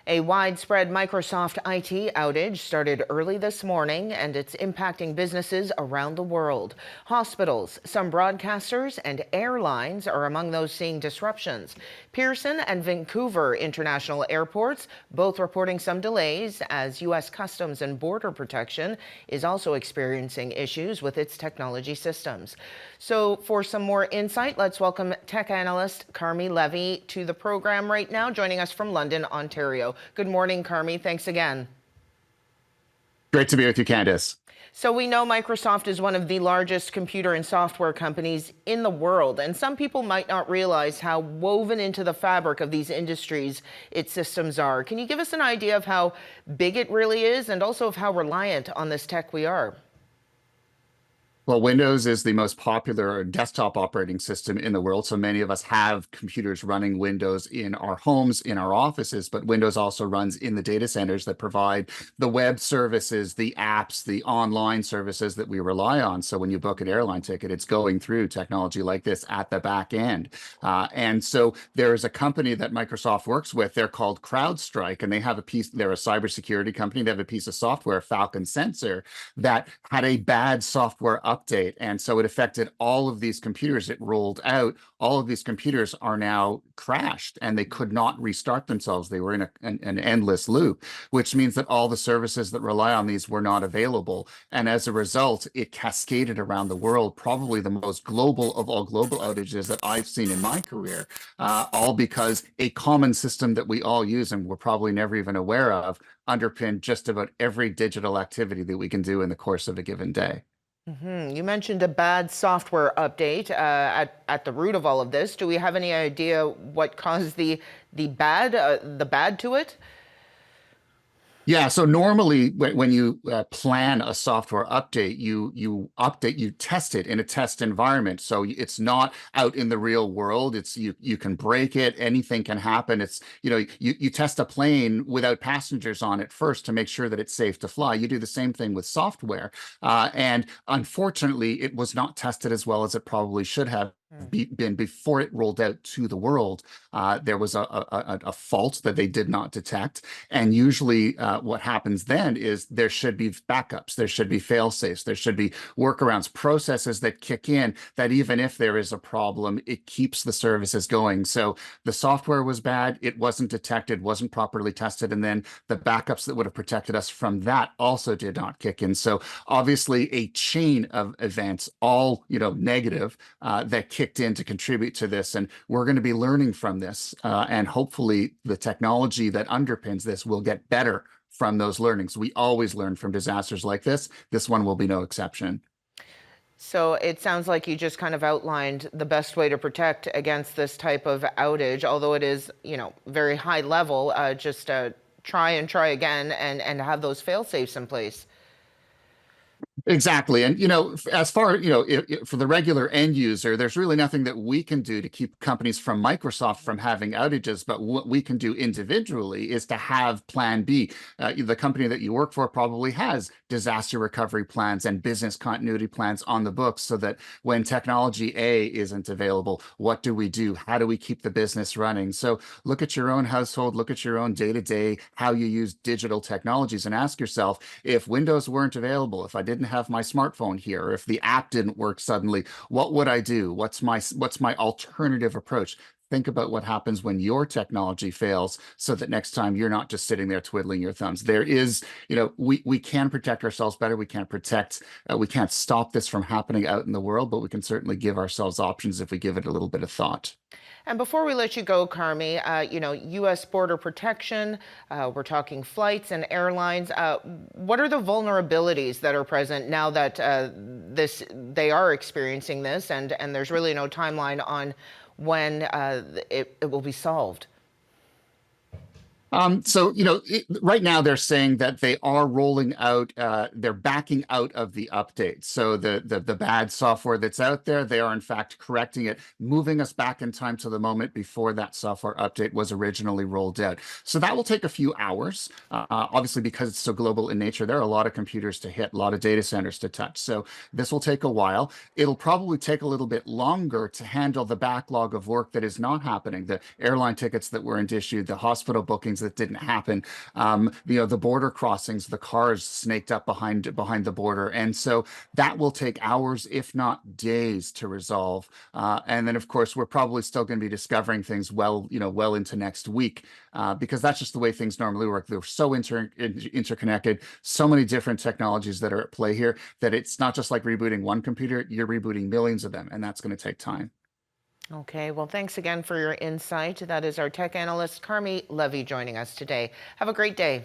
A widespread Microsoft IT outage started early this morning, and it's impacting businesses around the world. Hospitals, some broadcasters, and airlines are among those seeing disruptions. Pearson and Vancouver international airports both reporting some delays, as U.S. Customs and Border Protection is also experiencing issues with its technology systems. So for some more insight, let's welcome tech analyst Carmi Levi to the program right now, joining us from London, Ontario. Good morning, Carmi. Thanks again. Great to be with you, Candice. So we know Microsoft is one of the largest computer and software companies in the world, and some people might not realize how woven into the fabric of these industries its systems are. Can you give us an idea of how big it really is, and also of how reliant on this tech we are? Well, Windows is the most popular desktop operating system in the world. So many of us have computers running Windows in our homes, in our offices, but Windows also runs in the data centers that provide the web services, the apps, the online services that we rely on. So when you book an airline ticket, it's going through technology like this at the back end. And so there is a company that Microsoft works with. They're called CrowdStrike, and they're a cybersecurity company. They have a piece of software, Falcon Sensor, that had a bad software update. And so it affected all of these computers. It rolled out. All of these computers are now crashed and they could not restart themselves. They were in an endless loop, which means that all the services that rely on these were not available. And as a result, it cascaded around the world, probably the most global of all global outages that I've seen in my career, all because a common system that we all use and we're probably never even aware of underpinned just about every digital activity that we can do in the course of a given day. You mentioned a bad software update at the root of all of this. Do we have any idea what caused the bad to it? Yeah, so normally when you plan a software update, you test it in a test environment. So it's not out in the real world. It's you can break it, anything can happen. It's you test a plane without passengers on it first to make sure that it's safe to fly. You do the same thing with software, and unfortunately, it was not tested as well as it probably should have been before it rolled out to the world. There was a fault that they did not detect, and usually what happens then is there should be backups, there should be fail safes, there should be workarounds, processes that kick in that even if there is a problem, it keeps the services going. So the software was bad, it wasn't detected, wasn't properly tested, and then the backups that would have protected us from that also did not kick in. So obviously a chain of events, all negative, that kicked in to contribute to this, and we're going to be learning from this, and hopefully the technology that underpins this will get better from those learnings. We always learn from disasters like this. This one will be no exception. So it sounds like you just kind of outlined the best way to protect against this type of outage, although it is, very high level. Just try and try again and have those fail safes in place. Exactly. And, as far, for the regular end user, there's really nothing that we can do to keep companies from Microsoft from having outages. But what we can do individually is to have plan B. The company that you work for probably has disaster recovery plans and business continuity plans on the books so that when technology A isn't available, what do we do? How do we keep the business running? So look at your own household, look at your own day-to-day, how you use digital technologies, and ask yourself, if Windows weren't available, if I didn't have my smartphone here, or if the app didn't work suddenly, what would I do? What's my alternative approach? Think about what happens when your technology fails so that next time you're not just sitting there twiddling your thumbs. There is, we can protect ourselves better. We can't stop this from happening out in the world, but we can certainly give ourselves options if we give it a little bit of thought. And before we let you go, Carmi, U.S. border protection, we're talking flights and airlines. What are the vulnerabilities that are present now that they are experiencing this, and there's really no timeline on when it will be solved? Right now they're saying that they are rolling out, they're backing out of the update. So the bad software that's out there, they are in fact correcting it, moving us back in time to the moment before that software update was originally rolled out. So that will take a few hours. Obviously, because it's so global in nature, there are a lot of computers to hit, a lot of data centers to touch. So this will take a while. It'll probably take a little bit longer to handle the backlog of work that is not happening, the airline tickets that weren't issued, the hospital bookings things that didn't happen. The border crossings, the cars snaked up behind the border, and so that will take hours, if not days, to resolve. And then, of course, we're probably still going to be discovering things well into next week, because that's just the way things normally work. They're so interconnected, so many different technologies that are at play here that it's not just like rebooting one computer, you're rebooting millions of them, and that's going to take time. Okay, well, thanks again for your insight. That is our tech analyst, Carmi Levi, joining us today. Have a great day.